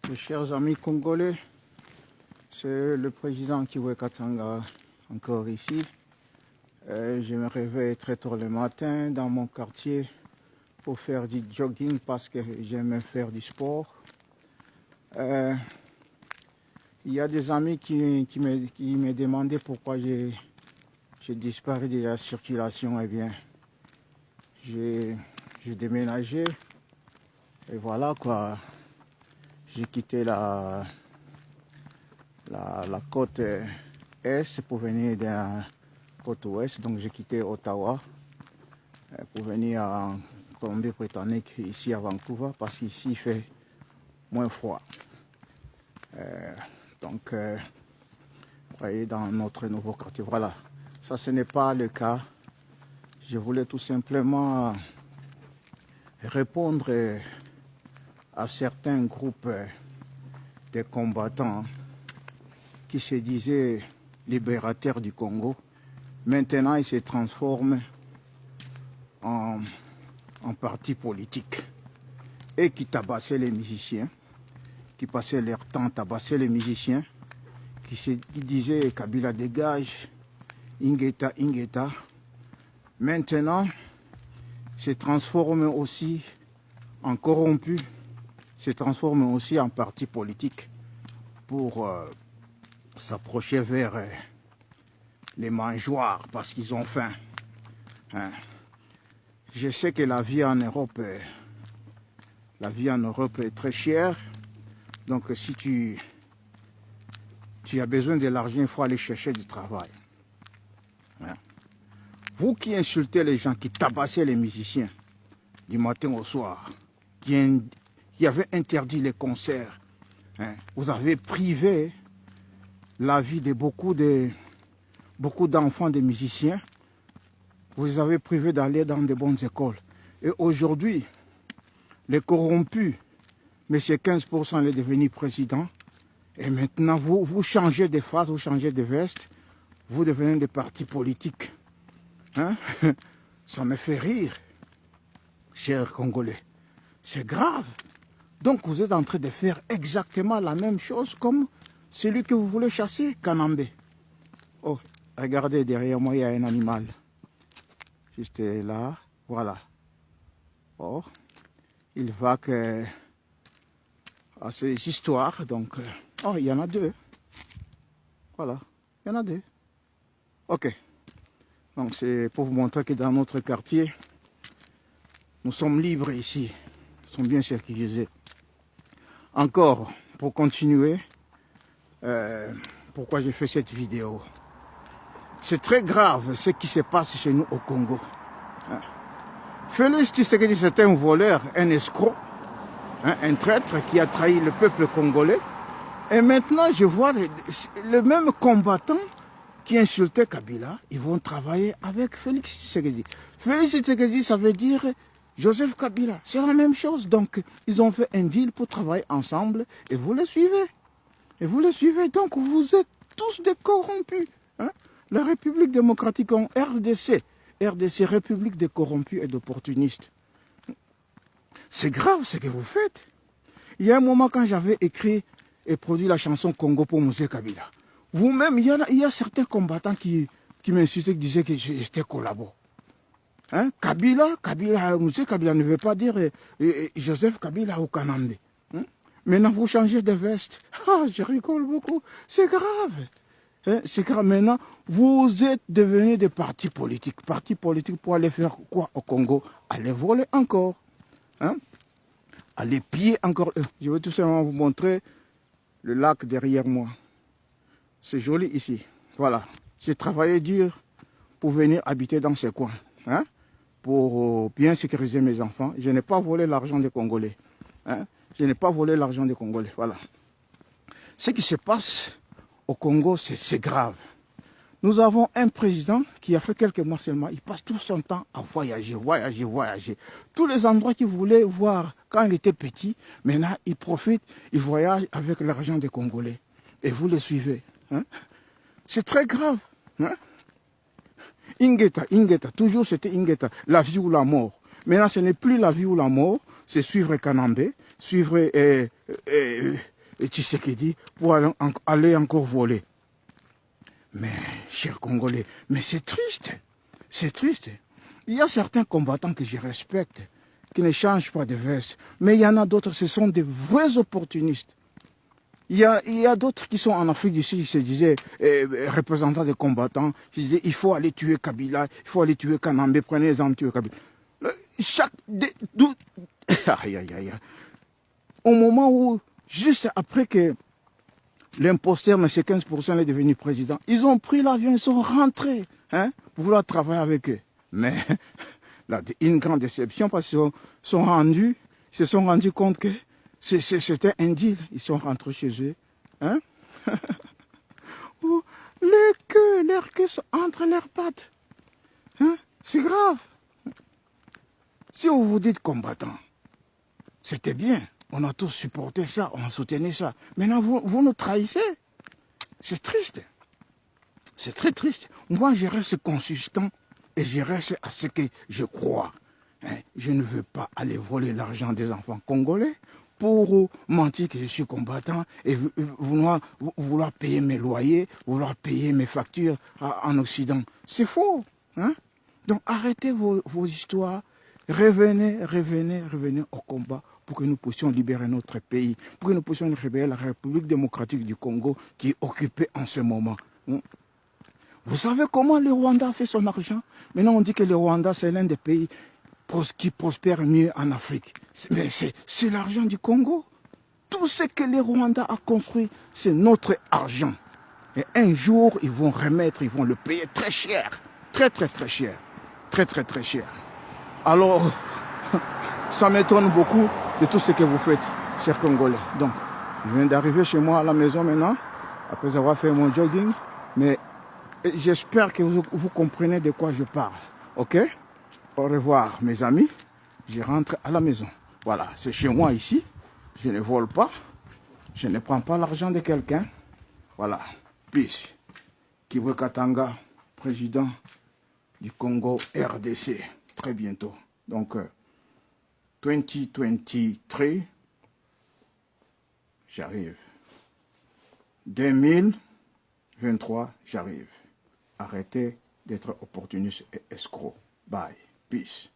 Mes chers amis congolais, c'est le président Kiwe Katanga encore ici. Je me réveille très tôt le matin dans mon quartier pour faire du jogging parce que j'aime faire du sport. Il y a des amis qui me demandaient pourquoi j'ai disparu de la circulation. Eh bien, j'ai déménagé et voilà quoi. J'ai quitté la côte est pour venir dans la côte ouest. Donc j'ai quitté Ottawa pour venir en Colombie-Britannique, ici à Vancouver, parce qu'ici il fait moins froid. Vous voyez, dans notre nouveau quartier. Voilà, ça ce n'est pas le cas. Je voulais tout simplement répondre à certains groupes de combattants qui se disaient libérateurs du Congo. Maintenant, ils se transforment en partis politiques et qui tabassaient les musiciens, qui passaient leur temps à tabasser les musiciens, qui disaient Kabila dégage, Ingeta, Ingeta. Maintenant, se transforment aussi en corrompus, se transforment aussi en partis politiques pour s'approcher vers les mangeoires parce qu'ils ont faim. Je sais que la vie en Europe est très chère. Donc si tu as besoin de l'argent, il faut aller chercher du travail. Vous qui insultez les gens, qui tabassez les musiciens du matin au soir, qui avaient interdit les concerts, vous avez privé la vie de beaucoup d'enfants, de musiciens. Vous les avez privés d'aller dans de bonnes écoles. Et aujourd'hui, les corrompus, M. 15% est devenu président. Et maintenant, vous changez de face, vous changez de veste. Vous devenez des partis politiques. Ça me fait rire, chers Congolais. C'est grave. Donc vous êtes en train de faire exactement la même chose comme celui que vous voulez chasser, Kanambe. Oh, regardez, derrière moi, il y a un animal. Juste là, voilà. Oh, il va à ces histoires, donc... oh, il y en a deux. Voilà, il y en a deux. Ok. Donc c'est pour vous montrer que dans notre quartier, nous sommes libres ici. Nous sommes bien sécurisés. Encore, pour continuer, pourquoi j'ai fait cette vidéo. C'est très grave ce qui se passe chez nous au Congo. Félix Tshisekedi, c'est un voleur, un escroc, un traître qui a trahi le peuple congolais. Et maintenant, je vois le même combattant qui insultait Kabila, ils vont travailler avec Félix Tshisekedi. Félix Tshisekedi, ça veut dire Joseph Kabila. C'est la même chose. Donc, ils ont fait un deal pour travailler ensemble et vous les suivez. Et vous les suivez. Donc, vous êtes tous des corrompus. La République démocratique en RDC. RDC, République des corrompus et d'opportunistes. C'est grave ce que vous faites. Il y a un moment quand j'avais écrit et produit la chanson Congo pour Moussé Kabila. Vous-même, il y a certains combattants qui m'insultaient, qui disaient que j'étais collabo. Kabila, Moussé Kabila ne veut pas dire Joseph Kabila ou Kanambe. Maintenant, vous changez de veste. Ah, je rigole beaucoup. C'est grave. C'est grave. Maintenant, vous êtes devenus des partis politiques. Partis politiques pour aller faire quoi au Congo? Aller voler encore. Aller piller encore. Je vais tout simplement vous montrer le lac derrière moi. C'est joli ici. Voilà. J'ai travaillé dur pour venir habiter dans ces coins. Pour bien sécuriser mes enfants. Je n'ai pas volé l'argent des Congolais. Je n'ai pas volé l'argent des Congolais. Voilà. Ce qui se passe au Congo, c'est grave. Nous avons un président qui a fait quelques mois seulement. Il passe tout son temps à voyager, voyager, voyager. Tous les endroits qu'il voulait voir quand il était petit, maintenant il profite, il voyage avec l'argent des Congolais. Et vous le suivez. C'est très grave. Ingeta, toujours c'était Ingeta, la vie ou la mort. Maintenant ce n'est plus la vie ou la mort, c'est suivre Kanambe, suivre Tshisekedi pour aller encore voler. Mais, chers Congolais, mais c'est triste. C'est triste. Il y a certains combattants que je respecte, qui ne changent pas de veste. Mais il y en a d'autres, ce sont des vrais opportunistes. Il y a d'autres qui sont en Afrique du Sud, ils se disaient, représentants des combattants, ils disaient, il faut aller tuer Kabila, il faut aller tuer Kanambe, prenez les armes, tuer Kabila. Aïe, aïe, aïe. Au moment où, juste après que l'imposteur, M. 15% est devenu président, ils ont pris l'avion, ils sont rentrés, hein, pour vouloir travailler avec eux. Mais, là, une grande déception parce qu'ils se sont rendus compte que c'était un deal. Ils sont rentrés chez eux. Hein? Leur queue sont entre leurs pattes. Hein? C'est grave. Si vous vous dites combattant, c'était bien. On a tous supporté ça, on a soutenu ça. Maintenant, vous nous trahissez. C'est triste. C'est très triste. Moi, je reste consistant et je reste à ce que je crois. Hein? Je ne veux pas aller voler l'argent des enfants congolais pour mentir que je suis combattant et vouloir payer mes loyers, vouloir payer mes factures en Occident. C'est faux. Hein? Donc arrêtez vos histoires, revenez au combat pour que nous puissions libérer notre pays, pour que nous puissions libérer la République démocratique du Congo qui est occupée en ce moment. Vous savez comment le Rwanda a fait son argent? Maintenant on dit que le Rwanda c'est l'un des pays qui prospère mieux en Afrique. Mais c'est l'argent du Congo. Tout ce que le Rwanda a construit, c'est notre argent. Et un jour, ils vont le payer très cher. Très, très, très cher. Très, très, très cher. Alors, ça m'étonne beaucoup de tout ce que vous faites, chers Congolais. Donc, je viens d'arriver chez moi à la maison maintenant, après avoir fait mon jogging. Mais j'espère que vous comprenez de quoi je parle. OK? Au revoir, mes amis. Je rentre à la maison. Voilà, c'est chez moi ici. Je ne vole pas. Je ne prends pas l'argent de quelqu'un. Voilà. Peace. Kivu Katanga, président du Congo RDC. Très bientôt. Donc, 2023, j'arrive. 2023, j'arrive. Arrêtez d'être opportuniste et escroc. Bye. Peace.